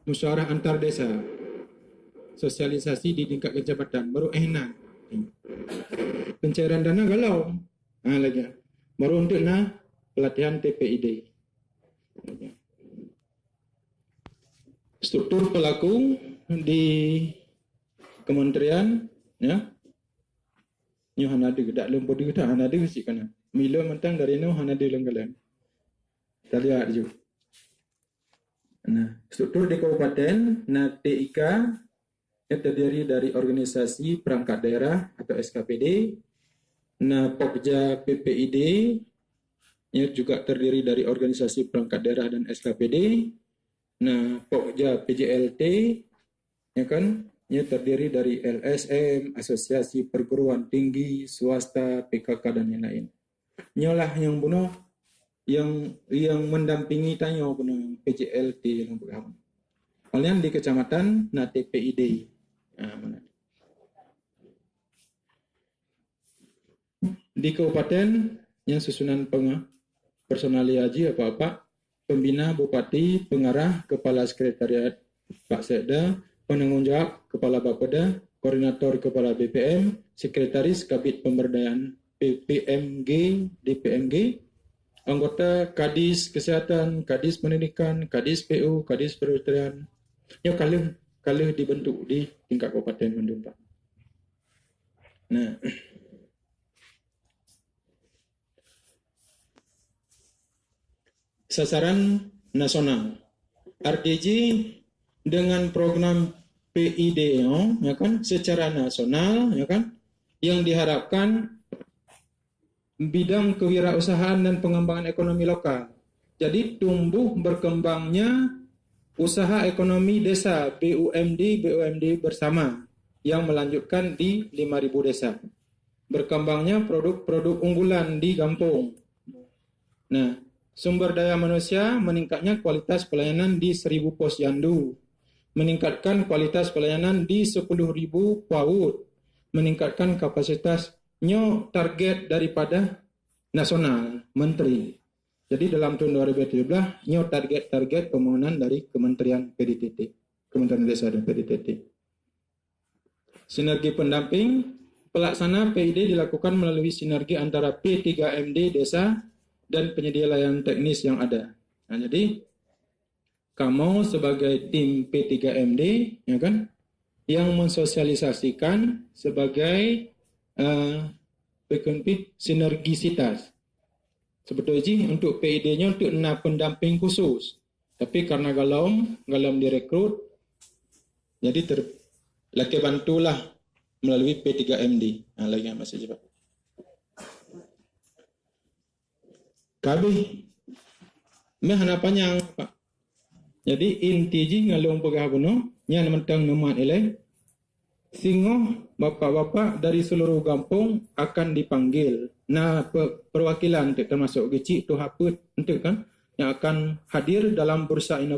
musyawarah antar desa, sosialisasi di tingkat kecamatan, baru enak. Pencairan dana galau, lagi. Baru untuk pelatihan TPID. Struktur pelaku di kementerian, ya, nyo hanade gedak lempur di gedak hanade sih kana. Milo mentang dari no hanade lenggalan. Kita lihat juga. Nah, struktur di kabupaten, TIK yang terdiri dari organisasi perangkat daerah atau SKPD, Pokja PPID yang juga terdiri dari organisasi perangkat daerah dan SKPD, Pokja PJLT ya kan, yang terdiri dari LSM, Asosiasi Perguruan Tinggi, Swasta, PKK dan lain-lain. Nyolah yang bunuh yang mendampingi tanya bunuh PJLT yang berkawan. Kalian di kecamatan TPID. Mana? Di kabupaten yang susunan personal haji apa-apa, pembina, bupati, pengarah, kepala sekretariat Pak Sekda, penanggung jawab kepala Bapeda, koordinator kepala BPM, sekretaris Kabid Pemberdayaan PPMG DPMG, anggota Kadis Kesehatan, Kadis Pendidikan, Kadis PU, Kadis Perindustrian. Ya kalau dibentuk di tingkat kabupaten Bandung, Pak. Nah, sasaran nasional RDJ dengan program PID ya kan secara nasional ya kan yang diharapkan bidang kewirausahaan dan pengembangan ekonomi lokal. Jadi tumbuh berkembangnya usaha ekonomi desa BUMD bersama yang melanjutkan di 5.000 desa. Berkembangnya produk-produk unggulan di kampung. Nah, sumber daya manusia meningkatnya kualitas pelayanan di 1.000 posyandu, meningkatkan kualitas pelayanan di 10.000 PAUD, meningkatkan kapasitasnya target daripada nasional menteri. Jadi dalam tahun 2017 nyo target pembangunan dari Kementerian PDTT, Kementerian Desa dan PDTT. Sinergi pendamping pelaksana PID dilakukan melalui sinergi antara P3MD desa dan penyedia layanan teknis yang ada. Nah, jadi kamu sebagai tim P3MD ya kan yang mensosialisasikan sebagai sinergisitas. Sebetulnya untuk PID-nya untuk pendamping khusus. Tapi karena galom direkrut, jadi laki bantulah melalui P3MD. Nah, lagi masih cepat. Kabeh hanapannya Pak. Jadi inti ngalung pegah bunuh nya mentang numat ilai singo bapak-bapak dari seluruh kampung akan dipanggil. Nah, perwakilan termasuk kecil tu haput untuk kan yang akan hadir dalam bursa inovasi